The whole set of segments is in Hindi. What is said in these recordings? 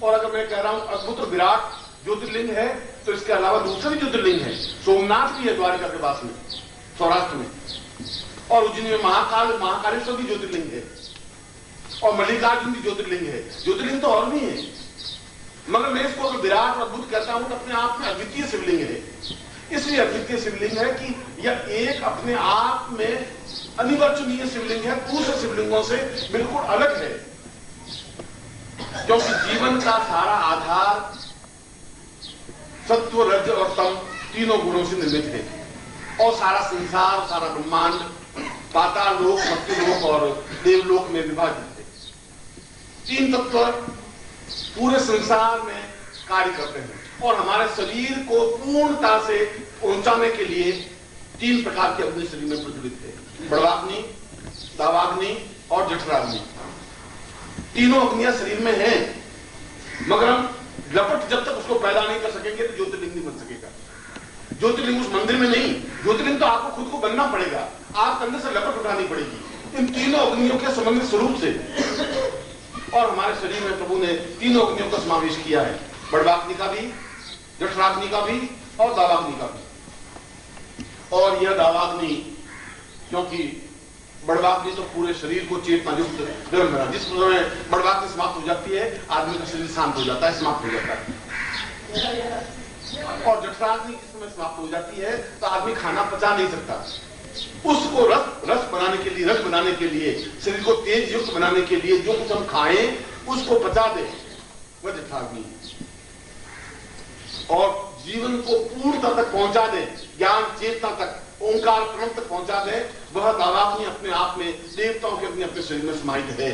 और अगर मैं कह रहा हूं अद्भुत और विराट ज्योतिर्लिंग है, तो इसके अलावा दूसरे भी ज्योतिर्लिंग है। सोमनाथ भी है द्वारिका के पास में, सौराष्ट्र में, और उज्जैन में महाकालेश्वर भी ज्योतिर्लिंग है, और मल्लिकार्जुन भी ज्योतिर्लिंग है। ज्योतिर्लिंग तो और भी है, मगर मैं इसको अगर विराट और अद्भुत कहता हूं तो अपने आप में अद्वितीय शिवलिंग है। इसलिए अद्वितीय शिवलिंग है कि यह एक अपने आप में अनिर्वचनीय शिवलिंग है, दूसरे शिवलिंगों से बिल्कुल अलग है, क्योंकि जीवन का सारा आधार सत्व, रज और तम तीनों गुणों से निर्मित है। और सारा संसार, सारा ब्रह्मांड पाताल लोक, मर्त्यलोक और देवलोक में विभाजित है। तीन तत्व पूरे संसार में कार्य करते हैं, और हमारे शरीर को पूर्णता से पहुंचाने के लिए तीन प्रकार के अपने शरीर में प्रज्वलित है, बड़वाग्नि, दावाग्नि और जठराग्नि। तीनों अग्नियां शरीर में हैं, मगर हम लपट जब तक उसको पैदा नहीं कर सकेंगे तो ज्योतिर्लिंग नहीं बन सकेगा। ज्योतिर्लिंग उस मंदिर में नहीं, ज्योतिर्लिंग तो आपको खुद को बनना पड़ेगा, आप अंदर से लपट उठानी पड़ेगी इन तीनों अग्नियों के संबंधित स्वरूप से। और हमारे शरीर में प्रभु ने तीनों अग्नियों का समावेश किया है, बड़वाग्नि का भी, जठराग्नि का भी और दावाग्नि का भी। और यह दावाग्नि, क्योंकि बड़वाग्नि तो पूरे शरीर को चेतना युक्त गर्म बना, जिस समय बड़वाग्नि समाप्त हो जाती है आदमी का शरीर शांत हो जाता है, समाप्त हो जाता है। और जठराग्नि जिस समय समाप्त हो जाती है तो आदमी खाना पचा नहीं सकता, उसको रस बनाने के लिए, रस बनाने के लिए, शरीर को तेज युक्त बनाने के लिए जो कुछ हम खाएं उसको पचा दे, वह जठराग्नि। और जीवन को पूर्णता तक पहुंचा दे, ज्ञान चेतना तक, ओंकार प्रणव तक पहुंचा दे, वह दावाग्नि अपने आप में देवताओं के अपने शरीर में समाहित है।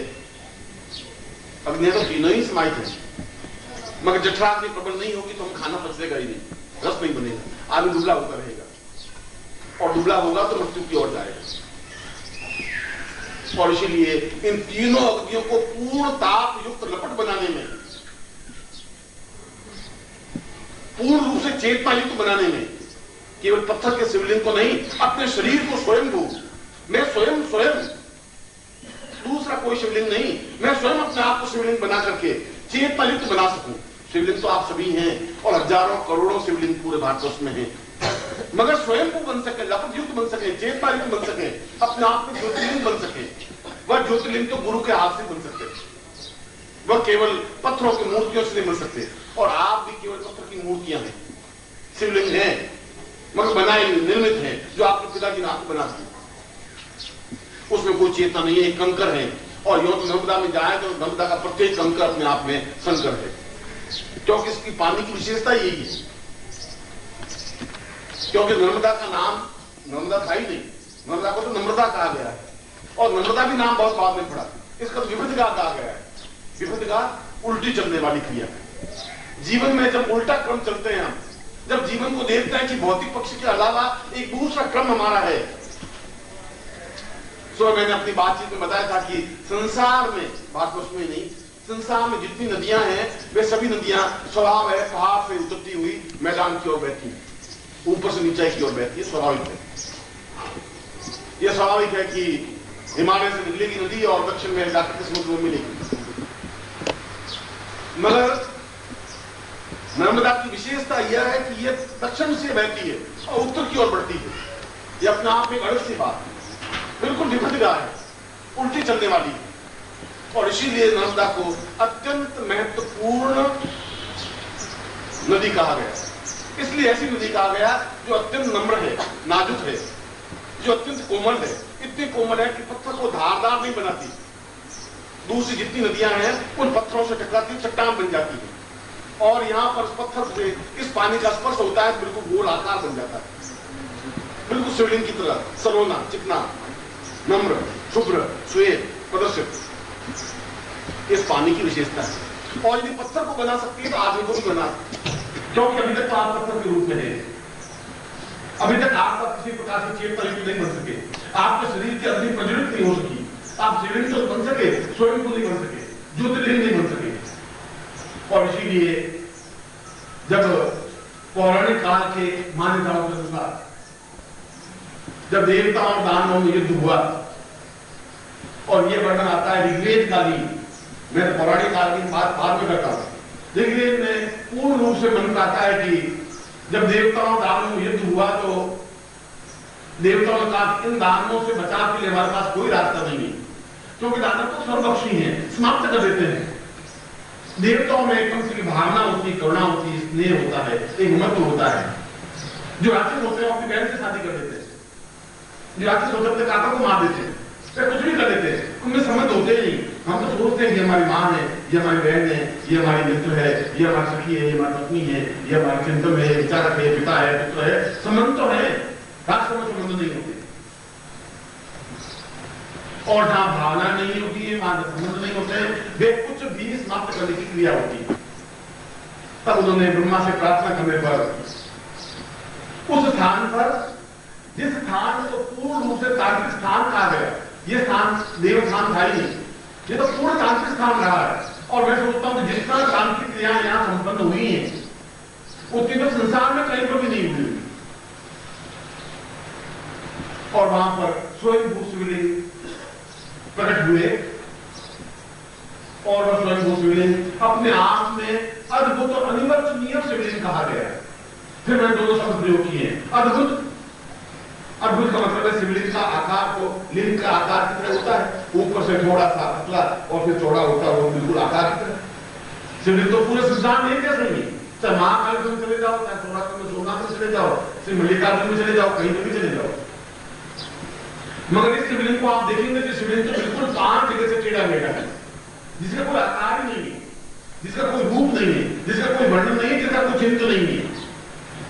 अग्नि तो तीनों ही समाहित है, मगर जठराग्नि प्रबल नहीं होगी तो हम खाना पचेगा ही नहीं, रस नहीं बनेगा, आदमी दुबला होता रहेगा, और दुबला होगा तो मृत्यु की ओर जाएगा। और इसीलिए इन तीनों अग्नियों को पूर्ण ताप युक्त लपट बनाने में, पूर्ण रूप से चेतना युक्त बनाने में, केवल पत्थर के शिवलिंग को नहीं, अपने शरीर को स्वयं भू, मैं स्वयं दूसरा कोई शिवलिंग नहीं, मैं स्वयं अपने आप को शिवलिंग बना करके चेतना युक्त बना सकूं। शिवलिंग तो आप सभी हैं, और हजारों करोड़ों शिवलिंग पूरे भारतवर्ष में हैं, मगर स्वयं को बन सके, लपट युक्त बन सके, चेतना युक्त बन सके, अपने आप में ज्योतिर्लिंग बन सके, वह ज्योतिर्लिंग तो गुरु के हाथ से बन सकते, वह केवल पत्थरों की मूर्तियों से नहीं बन सकते। और आप भी केवल पत्थर की मूर्तियां हैं, शिवलिंग हैं, मगर बनाए निर्मित है, जो आपके पिताजी ने आपको बना दिया, उसमें कोई चेतना नहीं है, एक कंकर है। और यो नर्मदा में जाए तो नर्मदा का प्रत्येक कंकर अपने आप में शंकर है, क्योंकि इसकी पानी की विशेषता यही है, क्योंकि नर्मदा का नाम नर्मदा था ही नहीं, नर्मदा को तो नम्रता कहा गया है, और नम्रता भी नाम बहुत बाद में पड़ा, इसका तो विपरीतगा कहा गया है। विपरीतगा उल्टी चलने वाली क्रिया है। जीवन में जब उल्टा क्रम चलते हैं हम, जब जीवन को देखते हैं कि भौतिक पक्ष के अलावा एक दूसरा क्रम हमारा है। सो मैंने अपनी बातचीत में बताया था कि संसार में, भारतवर्ष में नहीं, संसार में जितनी नदियां हैं वे सभी नदियां स्वभाव है पहाड़ से उतरती हुई मैदान की ओर बहती है, ऊपर से नीचे की ओर बहती है, स्वाभाविक है। यह स्वाभाविक है कि हिमालय से निकलेगी नदी और दक्षिण में जाकर के समुद्र में मिलेगी। मगर नर्मदा की विशेषता यह है कि यह दक्षिण से बहती है और उत्तर की ओर बढ़ती है। यह अपने आप में एक अलग सी बात है, बिल्कुल विपरीतगा है, उल्टी चलने वाली है। और इसीलिए नर्मदा को अत्यंत महत्वपूर्ण नदी कहा गया। इसलिए ऐसी नदी कहा गया जो अत्यंत नम्र है, नाजुक है, जो अत्यंत कोमल है, इतनी कोमल है कि पत्थर को धारदार नहीं बनाती। दूसरी जितनी नदियां हैं उन पत्थरों से टकराती, चट्टान बन जाती है, और यहां पर पत्थर से इस पानी का स्पर्श होता है, बिल्कुल गोल आकार बन जाता है, बिल्कुल शिवलिंग की तरह, सलोना, चिकना, नम्र, शुभ्र, श्वेत, प्रदर्शित। इस पानी की विशेषता है। और यदि पत्थर को बना सकती है तो आदमी को भी बना, क्योंकि अभी तक तो आप पत्थर के रूप में है, अभी तक आप किसी प्रकार से चेतना युक्त नहीं बन सके, आपके शरीर की अग्नि प्रज्वलित नहीं हो सकी, आप शिवलिंग तो बन सके, स्वयं को नहीं बन सके, ज्योतिर्लिंग नहीं बन सके। और इसीलिए जब पौराणिक काल के मान्यताओं के अनुसार जब देवता और दानवों में युद्ध हुआ, और यह वर्णन आता है ऋग्वेद का भी, मैं तो पौराणिक काल की बात बाद में करता हूं, लेकिन पूर्ण रूप से मन आता है कि जब देवताओं दानवों में युद्ध हुआ तो देवताओं ने कहा इन दानवों से बचाव के लिए हमारे पास कोई रास्ता नहीं है, क्योंकि दानव तो सर्वभक्षी हैं, समाप्त कर देते हैं। देवताओं में एक मनुष्य की भावना होती है, करुणा होती है, स्नेह होता है, एक महत्व होता है। जो राक्षस होते हैं अपनी बहन से शादी कर देते हैं, जो राक्षस होते हैं अपने काका को मार देते हैं, फिर कुछ भी कर देते हैं, उनमें संबंध होते ही नहीं। हम तो सोचते हैं कि हमारी माँ है, ये हमारी बहन है, ये हमारी मित्र है, ये हमारी सखी है, ये हमारी पत्नी है, ये हमारे चिंतन है, विचारक है, पिता है, पुत्र है, संबंध तो है, राष्ट्र में संबंध नहीं होते। और जहां भावना नहीं होती है, वहां संबंध नहीं होते, वे कुछ भी समाप्त करने की क्रिया होती है। तब उन्होंने ब्रह्मा से प्रार्थना करने पर उस स्थान पर, जिस स्थान को पूर्ण रूप से तांत्रिक स्थान कहा गया, ये स्थान देव स्थान था ही नहीं, ये तो पूर्ण तांत्रिक स्थान रहा है। और मैं सोचता हूं कि जितना तांत्रिक क्रियाएं यहां संपन्न हुई हैं, उतनी तो संसार में कहीं पर भी नहीं हुई। और वहां पर स्वयंभू शिवलिंग प्रकट हुए, और वह स्वयंभू शिवलिंग अपने आप में अद्भुत और अनिवर्चनीय शिवलिंग कहा गया है। फिर मैंने दोनों शब्द प्रयोग किए, अद्भुत। अद्भुत का मतलब है शिवलिंग का आकार को, लिंग का आकार कितना होता है, ऊपर से थोड़ा सा पतला और फिर चौड़ा होता है, वो बिल्कुल आकार कितना। शिवलिंग तो पूरे सिद्धांत एक जैसे ही, चाहे महाकाल में चले जाओ, चाहे सोमनाथ में चले जाओ, श्री मल्लिकार्जुन में चले जाओ, कहीं भी चले जाओ। मगर इस शिवलिंग को आप देखेंगे कि शिवलिंग तो बिल्कुल 5 जगह से टेढ़ा मेढ़ा है, जिसका कोई आकार नहीं है, जिसका कोई रूप नहीं है, जिसका कोई वर्णन नहीं है, जिसका कोई चिन्ह नहीं है।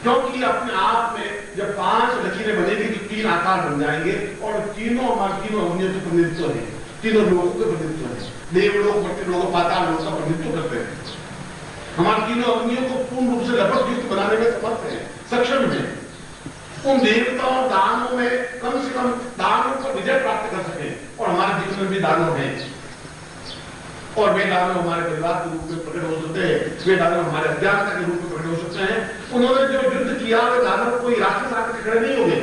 क्योंकि अपने आप में जब 5 लकीरें बनेगी तो 3 आकार बन जाएंगे, और तीनों हमारे तीनों अग्नियों का प्रतिनिधित्व है, तीनों लोगों का प्रतिनिधित्व है। देवलोक, मर्त्यलोक, पाताल लोक का प्रतिनिधित्व करते हैं। हमारे तीनों अग्नियों को पूर्ण रूप से लपट युक्त बनाने में समर्थ है, सक्षम है। उन देवताओं दानों में कम से कम दानों पर विजय प्राप्त कर सके, और हमारे जीवन में भी दानव हैं, और वे दानव हमारे परिवार के रूप में प्रकट हो सकते हैं, वे दानव हमारे अज्ञानता के रूप में प्रकट हो सकते हैं। उन्होंने जो युद्ध किया वे दानव कोई राक्षस आकर खड़े नहीं हो गए।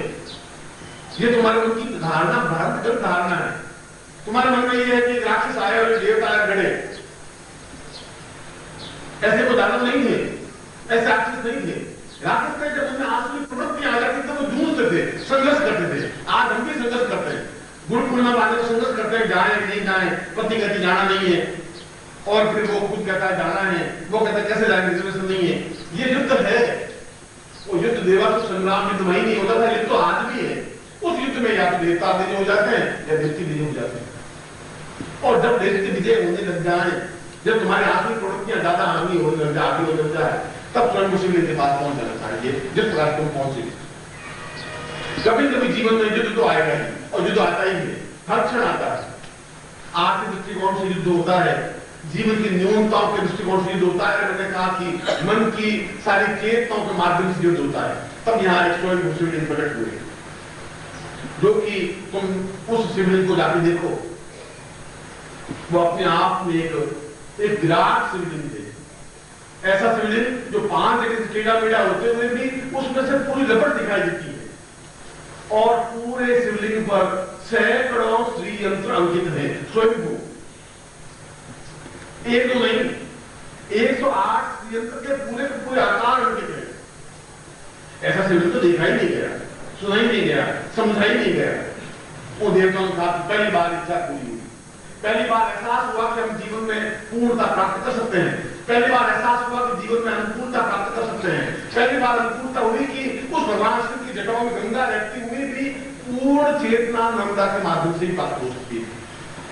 ये तुम्हारे मन की धारणा भ्रांत धारणा है। तुम्हारे मन में यह है कि राक्षस आए और देवता आए खड़े, ऐसे कोई दानव नहीं थे, ऐसे राक्षस नहीं थे। राक्षस ने जब उनमें आसुरी प्रवृत्तियां आ जाती तो वो जूझते थे, संघर्ष करते थे। आज हम भी संघर्ष करते हैं, गुरु पूर्णिमा वाले संघर्ष करते हैं, जाए नहीं जाए, पति कहती जाना नहीं है, और फिर वो खुद कहता है जाना है, वो कहता है कैसे जाएंगे, रिजर्वेशन नहीं है। ये युद्ध है, वो युद्ध देवासुर संग्राम युद्ध वही नहीं होता था, युद्ध तो आज भी है। उस युद्ध में या तो देवता विजय हो जाते हैं या व्यक्ति विजय हो जाते हैं। और जब व्यक्ति विजय होने लग जाए, जब तुम्हारे आसुरी प्रवृत्तियां ज्यादा हानि होने लग जाए, आगे हो लग जाए, तब स्वयं शिवलिंग के पास पहुंच जाना चाहिए, जिस प्रकार तुम पहुंचे। कभी कभी जीवन में युद्ध तो आएगा ही, और युद्ध आता ही है, हर क्षण आता है। आर्थिक दृष्टिकोण से युद्ध होता है, जीवन की न्यूनताओं के दृष्टिकोण से युद्ध होता है। मैंने कहा कि मन की सारी चेतनाओं के माध्यम से युद्ध होता है। तब यहाँ एक स्वयं शिवलिंग प्रकट हुए, जो कि तुम उस शिवलिंग को जाके देखो, वो अपने आप में एक विराट शिवलिंग थे। ऐसा शिवलिंग जो 5 जगह से टेढ़ा मेढ़ा होते हुए भी उसमें से पूरी लपट दिखाई देती है, और पूरे शिवलिंग पर सैकड़ों श्री यंत्र अंकित है, स्वयंभू। एक तो नहीं, 108 श्री यंत्र के पूरे आकार अंकित है। ऐसा शिवलिंग तो देखा ही नहीं गया, सुना ही नहीं गया, समझा ही नहीं गया। वो देवताओं के साथ पहली बार इच्छा पूरी हुई, पहली बार एहसास हुआ कि हम जीवन में पूर्णता प्राप्त कर सकते हैं, पहली बार एहसास हुआ कि जीवन में अनुकूलता प्राप्त कर सकते हैं, पहली बार अनुकूलता हुई कि उस भगवान शिव की जटाओं में गंगा रहती हुई भी पूर्ण चेतना नर्मदा के माध्यम से ही प्राप्त हो सकती है।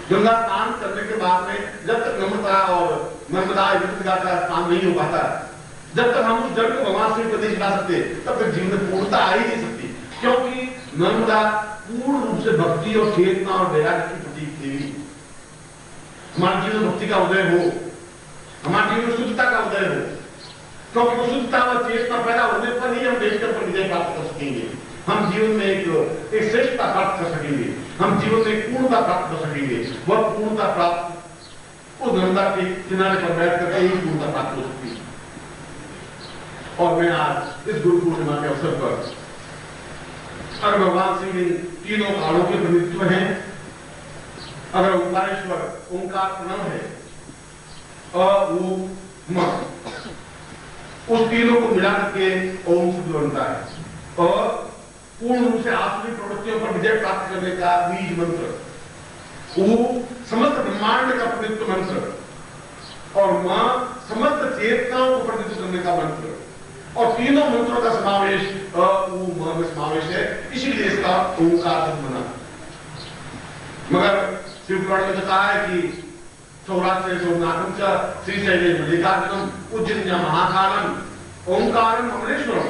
गंगा स्नान करने के बाद में जब तक नम्रता और नर्मदा का स्नान नहीं हो पाता, जब तक हम उस जल को भगवान शिव को नहीं चला सकते, तब तक जीवन में पूर्णता आ ही नहीं सकती। क्योंकि नर्मदा पूर्ण रूप से भक्ति और चेतना और वैराग्य की प्रतीक देवी। हमारे जीवन में भक्ति का उदय हो, हमारे जीवन में शुद्धता का उदय हो, क्योंकि वो शुद्धता और चेतना पैदा होने पर ही हम देवता पर विजय प्राप्त कर सकेंगे। हम जीवन में एक श्रेष्ठता प्राप्त कर सकेंगे, हम जीवन में एक पूर्णता प्राप्त कर सकेंगे। वह पूर्णता प्राप्त उस नर्मदा के किनारे पर बैठ करके ही पूर्णता प्राप्त हो सकती है। और मैं आज इस गुरु पूर्णिमा के अवसर पर, अगर भगवान शिव तीनों कालों के प्रतिनिधित्व हैं, अगर ओंकारेश्वर ओंकार प्रणव है, अ उ म उस तीनों को मिला करके ओम शब्द बनता है। और पूर्ण रूप से आसुरी प्रवृत्तियों पर विजय प्राप्त करने का बीज मंत्र, वो समस्त ब्रह्मांड का प्रतिनिधित्व मंत्र और मां समस्त चेतनाओं को प्रतिनिधित्व करने का मंत्र, और तीनों मंत्रों का समावेश में समावेश है, इसीलिए इसका ओंकार बना। मगर शिव पुराण में कहा है कि सौराष्ट्र सोमनाथम च श्रीशैले मल्लिकार्जुनम उज्जैन महाकालम ओंकारम अमलेश्वरम।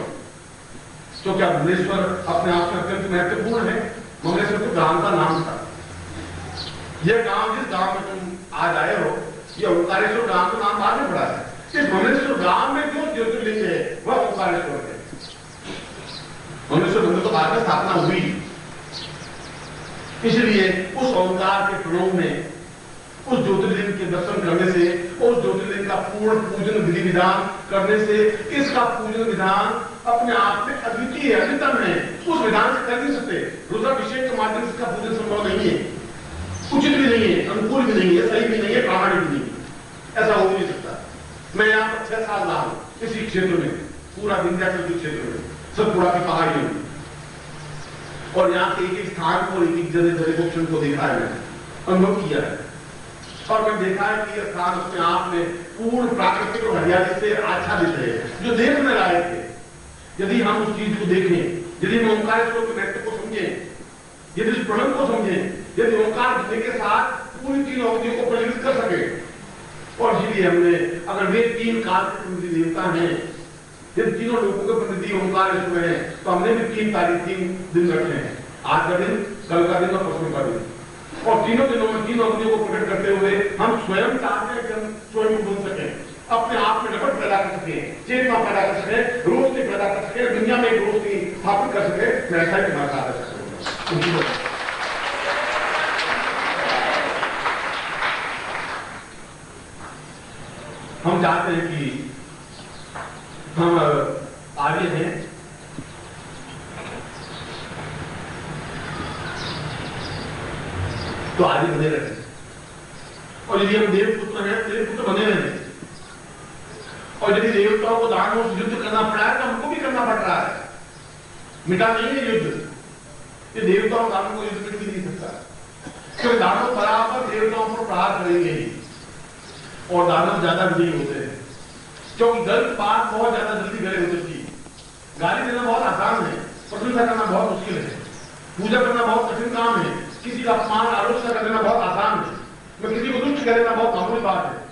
तो क्या ममलेश्वर अपने आप में अत्यंत महत्वपूर्ण है? ममलेश्वर तो गांव का नाम था। यह गांव जिस गांव में तुम आज आए हो, यह ओंकारेश्वर गांव का नाम बाद में पड़ा है। इस ममलेश्वर गांव में जो ज्योतिर्लिंग है वह ओंकारेश्वर है। ममलेश्वर मंदिर तो बाद में स्थापना हुई, इसलिए उस ओंकार के प्रणव में उस ज्योतिर्लिंग के दर्शन करने से, उस ज्योतिर्लिंग का पूर्ण पूजन विधि विधान करने से, इसका पूजन विधान अपने आप में अद्वितीय है, अद्वितम है। उस विधान से कर नहीं सकते। रुद्राभिषेक के माध्यम से इसका पूजन संभव नहीं है, उचित भी नहीं है, अनुकूल भी नहीं है, सही भी नहीं है, प्रामाणिक भी नहीं है। ऐसा हो नहीं सकता। मैं यहाँ पर 6 साल रहा हूं इसी क्षेत्र में, पूरा विंध्याचल के क्षेत्र में, सतपुड़ा की पहाड़ियों में, और यहाँ के एक स्थान को, एक जगह को देखा है, मैंने अनुभव किया है। और मैं देखा है कि यह स्थान अपने आप में पूर्ण प्राकृतिक और हरियाली से आच्छादित है, जो देखने लायक है। यदि हम उस चीज को देखें, यदि हम ओंकारेश्वर के महत्व को समझें, यदि उस प्रणव को समझें, यदि ओंकार ध्वनि के साथ पूरी 3 अवधियों को परिणित कर सके, और इसीलिए हमने, अगर वे 3 काल के प्रतिनिधि देवता हैं, यदि तीनों लोगों के प्रतिनिधि ओंकारेश्वर हैं, तो हमने भी 3 तारीख 3 दिन रखे हैं, आज का दिन, कल का दिन और परसों का दिन। और तीनों दिनों में 3 अवधियों को प्रकट करते हुए हम स्वयं चाहते हैं कि हम स्वयं बन सकें, अपने आप में रगड़ पैदा कर सके, चेतना पैदा कर सके, रोशनी पैदा कर सके, दुनिया में एक रोशनी स्थापित कर सके। मैं ऐसा ही तुम्हारा साथ करूंगा। हम चाहते हैं कि हम आर्य हैं, तो आर्य बने रहे, और यदि हम देवपुत्र हैं, देवपुत्र बने रहे, और यदि देवताओं को दानवों से युद्ध करना पड़ा है तो हमको भी करना पड़ रहा है। मिटा नहीं है युद्ध, ये देवताओं दानवों को युद्ध मिट भी नहीं सकता, क्योंकि दानव बराबर देवताओं पर प्रहार करेंगे ही, और दानव ज्यादा विजयी होते हैं, क्योंकि गलत बात बहुत ज्यादा जल्दी गले उतरती है। गाली देना बहुत आसान है, प्रशंसा करना बहुत मुश्किल है, पूजा करना बहुत कठिन काम है, किसी का अपमान आलोचना कर देना बहुत आसान है, मैं किसी को दुष्ट कह देना बहुत मामूली बात है,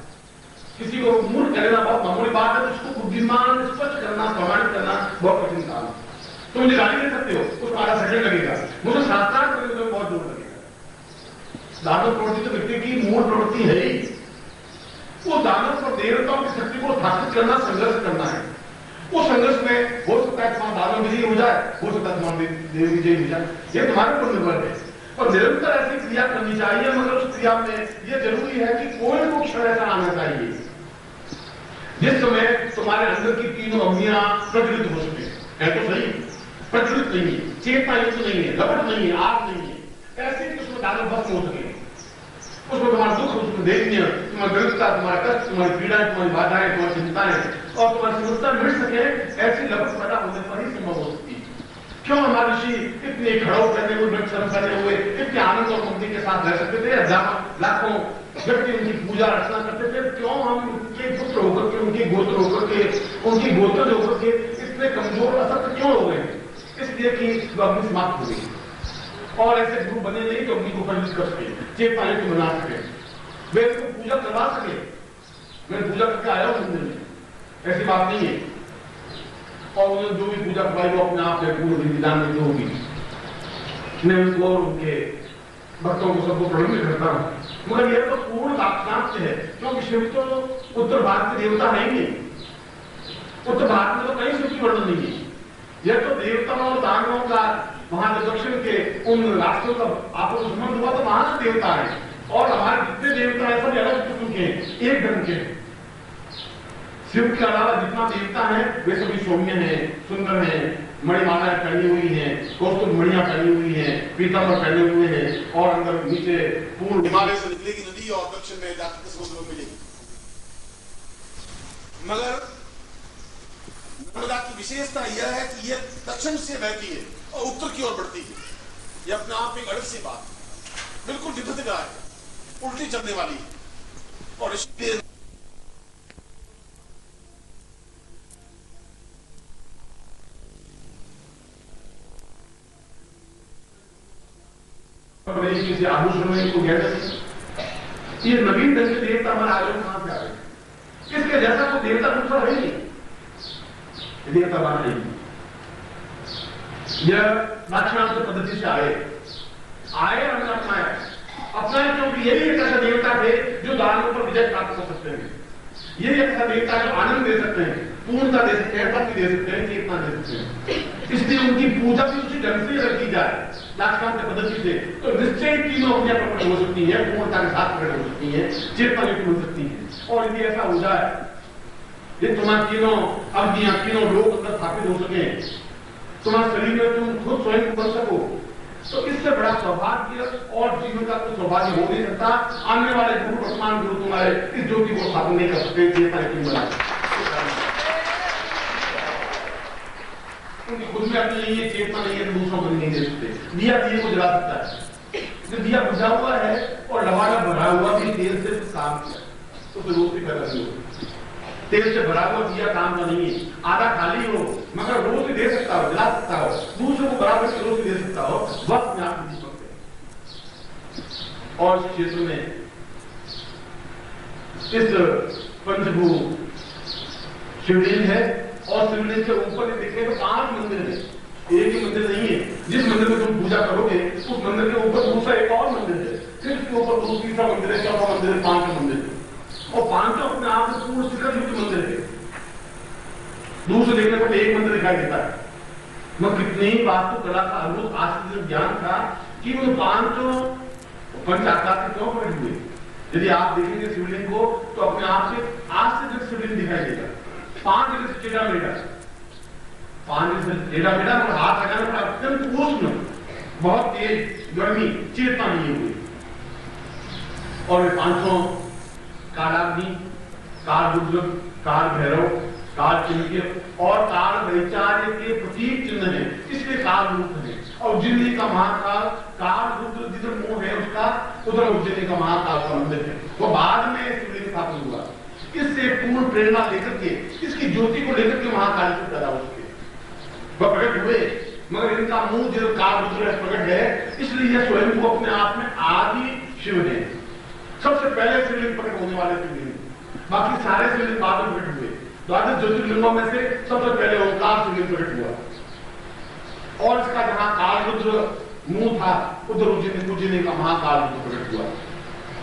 किसी को मूर्ख कह देना बहुत मामूली बात है, तो उसको बुद्धिमान स्पष्ट करना, प्रमाणित करना बहुत कठिन काम है। तो मुझे गाली दे सकते हो, उसको आधा सेकंड लगेगा, मुझे शास्त्रार्थ करने में बहुत जोर लगेगा। दानव प्रवृत्ति तो व्यक्ति की मूल प्रवृत्ति है ही, वो दानव और देवताओं की शक्ति को स्थापित करना, संघर्ष करना है। उस संघर्ष में हो सकता है तुम्हारा दानव विजयी हो जाए, हो सकता है तुम्हारा देव विजयी हो जाए, ये तुम्हारे ऊपर निर्भर है। और निरंतर ऐसी क्रिया करनी चाहिए, मगर उस क्रिया में यह जरूरी है कि कोई को क्षण ऐसा आना चाहिए जिस समय तुम्हारे अंदर की 3 अवधियां प्रज्वलित हो सके। है तो सही, प्रज्वलित नहीं है, चेतना युक्त नहीं है, लपट नहीं है, आग नहीं है, ऐसे कि उसमें दानव भस्म हो सके, उसमें तुम्हारा दुख, उसमें दैन्य, तुम्हारी दरिद्रता, तुम्हारा कष्ट, तुम्हारी पीड़ाएं, तुम्हारी बाधाएं, तुम्हारी चिंताएं और तुम्हारी समस्या मिट सके, ऐसी लपट पैदा होने पर ही संभव हो सकती है। क्यों हमारे ऋषि इतने खड़ो पहने हुए, वृक्षारोपण पहने हुए, इतने आनंद और मुक्ति के साथ रह सकते थे, लाखों व्यक्ति उनकी पूजा अर्चना करते थे, क्यों हम उनके पुत्र होकर के, उनके गोत्र होकर के, उनकी गोत्र होकर के इतने कमजोर असत्य क्यों हो गए? इसलिए कि वो अग्नि समाप्त हो गई, और ऐसे गुरु बने नहीं तो अग्नि को पंडित कर सके, चेतना को बना सके, वे इसको पूजा करवा सके। मैं पूजा करके आया हूं मंदिर में, ऐसी बात नहीं है, और उन्होंने जो भी पूजा करवाई वो अपने आप में पूर्ण विधान में होगी। मैं उनको और उनके भक्तों को सबको प्रणाम करता हूं, मगर यह तो पूर्ण दाक्षिणात्य है, क्योंकि शिव तो उत्तर भारत के देवता है ही नहीं, उत्तर भारत में तो कहीं शिव की वर्णन नहीं है। यह तो देवताओं और दानवों का वहां दक्षिण के उन राष्ट्रों का आपको संबंध हुआ तो वहां से देवता है, और हमारे जितने देवता है सब अलग किस्म के, एक ढंग के। शिव के अलावा जितना देवता है वे सभी सौम्य हैं, सुंदर हैं, मणिमालाएं पहनी हुई हैं, कौस्तुभ मणियां पहनी हुई हैं, पीताम्बर पहने हुए हैं, और अंदर नीचे पूर्ण हिमालय से निकलेगी नदी और दक्षिण में जाकर समुद्र में मिलेगी। मगर नर्मदा की विशेषता यह है कि यह दक्षिण से बहती है और उत्तर की ओर बढ़ती है। यह अपने आप एक अलग सी बात, बिल्कुल विपरीत है, उल्टी चलने वाली है। और इसलिए किसी आभूषण में को ये नवीन ढंग से देवता हमारे आगे कहां से आ गए? इसके जैसा कोई देवता दूसरा है नहीं, देवता बना नहीं। यह दाक्षिणात्य पद्धति से आए हमने अपनाए क्योंकि यही एक ऐसा देवता थे जो दानवों पर विजय प्राप्त कर सकते हैं। यही एक ऐसा देवता जो आनंद दे सकते हैं, पूर्णता दे सकते हैं, भक्ति दे सकते हैं, चेतना दे सकते हैं। इसलिए उनकी पूजा भी उसी ढंग से अगर की जाए दाक्षिणात्य पद्धति से तो निश्चय तीनों अपनियां प्रकट हो सकती है, पूर्णता के साथ प्रकट हो सकती है, चेतना युक्त हो सकती है। और यदि ऐसा हो जाए ये तुम्हारे तीनों अग्नियां, तीनों लोग अंदर स्थापित हो सके, तुम्हारे शरीर में तुम खुद स्वयं बन सको, तो इससे बड़ा सौभाग्य और जीवन का कोई सौभाग्य हो नहीं सकता। आने वाले गुरु, वर्तमान गुरु तुम्हारे इस ज्योति को स्थापन नहीं कर सकते, चेतना युक्त बना उनकी खुद में अपनी नहीं है, चेतना नहीं है, दूसरों को नहीं दे सकते। दिया दिए को जला सकता है, जो दिया बुझा हुआ है और लवाना भरा हुआ भी तेल से काम किया तो फिर रोटी पैदा नहीं होगी। तेल से भरा हुआ दिया काम का नहीं है, आधा खाली हो मगर रोज दे सकता हो, जला सकता हो, दूसरों को बराबर से रोज दे सकता हो, वक्त में आप दीपक है। और इस क्षेत्र में इस पंचभू शिवलिंग है और शिवलिंग के ऊपर देखिए तो 5 मंदिर है, एक ही मंदिर नहीं है। जिस मंदिर में तुम पूजा करोगे उस मंदिर के ऊपर दूसरा एक और मंदिर है, फिर उसके ऊपर तीसरा मंदिर है, चौथा मंदिर है, 5वां मंदिर है और 5 अपने आप में पूर्ण शिखर युक्त मंदिर है। दूर से देखने पर एक मंदिर दिखाई देता है, मगर कितनी वास्तुकला का अद्भुत आश्चर्य ज्ञान था कि वो 5 पंच आकार क्यों प्रकट हुए। यदि आप देखेंगे शिवलिंग को तो अपने आप से आश्चर्य शिवलिंग दिखाई देगा। 5 जगह से टेढ़ा मेढ़ा, 5 जगह से टेढ़ा मेढ़ा और हाथ लगाने पर अत्यंत उष्ण, बहुत तेज गर्मी, चेतना नहीं हुई। और वे 5 कालाग्नि, काल रुद्र, काल भैरव, काल चिन्ह और काल वैचार्य के प्रतीक चिन्ह है, इसलिए काल रूप है। और उज्जैनी का महाकाल, काल रुद्र जिधर मुंह है उसका, उधर उज्जैनी का महाकाल का मंदिर है, वो बाद में शिवलिंग स्थापित हुआ। इससे पूर्ण प्रेरणा लेकर के, इसकी ज्योति को लेकर के महाकाल से पैदा हो सके, वह प्रकट हुए। मगर इनका मुंह जो काल रुद्र प्रकट है, इसलिए यह स्वयं को अपने आप में आदि शिव है। सबसे पहले शिवलिंग प्रकट होने वाले शिवलिंग, बाकी सारे शिवलिंग बाद में प्रकट हुए। द्वादश ज्योतिर्लिंगों में से सबसे पहले ओंकार शिवलिंग प्रकट हुआ और इसका जहां काल रुद्र मुंह था उधर उज्जैनी का महाकाल रुद्र प्रकट हुआ।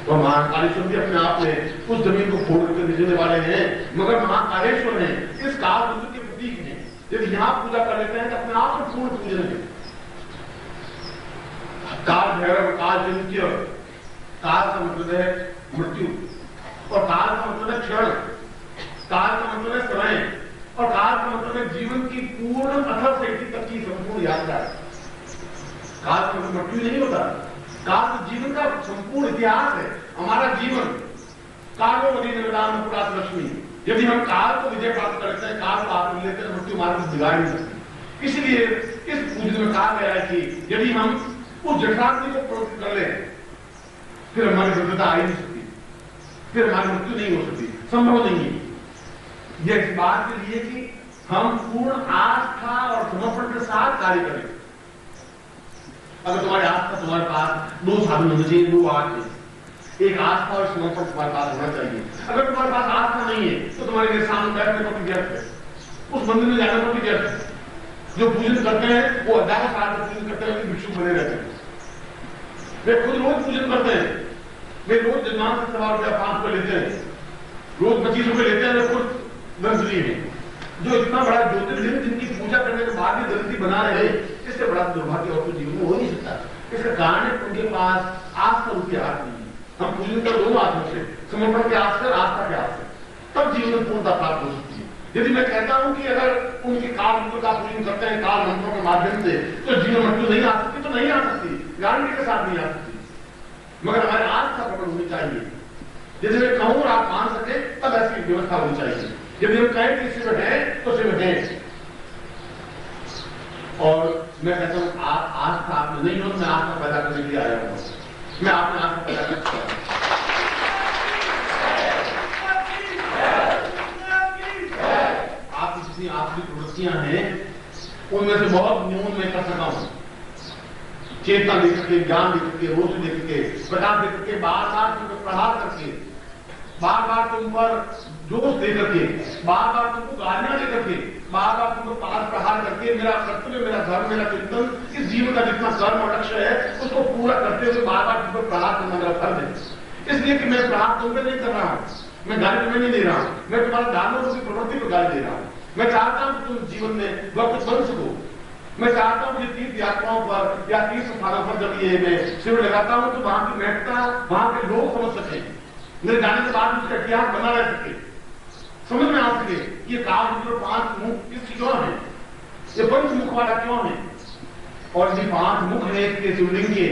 और महाकालेश्वर भी अपने आप में उस जमीन को फोड़ करके भेजने वाले हैं, मगर महाकालेश्वर हैं, इस काल रुद्र के प्रतीक हैं। यदि यहाँ पूजा कर लेते हैं तो अपने आप में पूर्ण पूजन है। काल भैरव, काल चिन्ह, काल का मतलब है मृत्यु और काल का मतलब है क्षण, काल का मतलब है समय और काल का मतलब है जीवन की पूर्ण अथर से तक की संपूर्ण यात्रा। काल का मतलब मृत्यु नहीं होता, काल तो जीवन का संपूर्ण इतिहास है। हमारा जीवन कालो नदी निवेदान पुरात लक्ष्मी, यदि हम काल को विजय प्राप्त करते हैं, काल को आत्म लेते हैं, मृत्यु मार्ग बिगाड़ नहीं सकती। इसलिए इस पूजन में कहा गया है कि यदि हम उस जठराग्नि को प्रवृत्त कर ले फिर हमारी वृद्धता आ ही नहीं सकती, फिर हमारी मृत्यु नहीं हो सकती, संभव नहीं है। यह इस बात के लिए कि हम पूर्ण आस्था और समर्पण के साथ कार्य करें। अगर तुम्हारी आस्था, तुम्हारे पास 2 साधन होने चाहिए, 2 आस्था, एक आस्था और समर्पण तुम्हारे पास होना चाहिए। अगर तुम्हारे पास आस्था नहीं है तो तुम्हारे लिए सामने बैठने पर भी व्यर्थ है, उस मंदिर में जाने पर भी व्यर्थ है। जो पूजन करते हैं वो 1000 साल से पूजन करते हैं, भिक्षु बने रहते हैं। वे खुद रोज पूजन करते हैं, वे रोज जन्मान से 1.5 रुपया 5 रुपये लेते हैं, रोज 25 रुपये लेते हैं, वे खुद दंतरी है। जो इतना बड़ा ज्योतिर्लिंग जिनकी पूजा करने के बाद भी दंती बना रहे, इससे बड़ा दुर्भाग्य और कुछ जीवन में हो नहीं सकता। इसका कारण है उनके पास आस्था रूपी हाथ नहीं है। हम पूजन कर 2 हाथों से, समर्पण के हाथ से, आस्था के हाथ से, तब जीवन में पूर्णता प्राप्त हो सकती है। यदि मैं कहता हूं कि अगर उनके काल मंत्र का पूजन करते हैं काल मंत्रों के माध्यम से तो जीवन मृत्यु नहीं आ सकती, तो नहीं आ सकती, गारंटी के साथ नहीं आ सकती। मगर हमारी आस्था प्रकट होनी चाहिए यदि मैं कहूं और आप मान सके तब ऐसी व्यवस्था होनी चाहिए। यदि हम कहें कि शिव है तो शिव है। और मैं कहता हूं आस्था आप में नहीं हो, मैं आस्था पैदा करने के लिए आया हूं। मैं आपने आस्था पैदा कर सकता हूं। आपकी जितनी आत्मिक प्रवृत्तियां हैं उनमें से बहुत न्यून मैं कर सका हूं। चेतना लेकर के, ज्ञान लेकर के, रोशनी लेकर के, प्रकाश लेकर के, बार बार तुमको प्रहार करके, बार बार तुम पर जोश देकर के, बार बार तुमको गालियां देकर के, बार बार तुमको पास प्रहार करके, मेरा कर्तव्य, मेरा धर्म, मेरा चिंतन, इस जीवन का जितना कर्म और लक्ष्य है उसको पूरा करते हुए बार बार तुमको प्रहार करना मेरा फर्ज है। इसलिए कि मैं प्रहार तुम पे नहीं कर रहा हूं, मैं गाली तुम्हें नहीं दे रहा हूं, मैं तुम्हारे दानों की प्रवृत्ति को गाली दे रहा हूं। मैं चाहता हूं कि तुम जीवन में वक्त बन सको। मैं चाहता हूं कि तीर्थ यात्राओं पर या तीर्थ स्थानों पर जब ये मैं शिविर लगाता हूं तो वहां की महत्ता वहां के लोग समझ सके, मेरे जाने के बाद उसका इतिहास बना रह सके, समझ में आ सके कि ये काल 5 मुख किस क्यों है, ये पंच मुख वाला क्यों है। और ये 5 मुख है इसके शिवलिंग के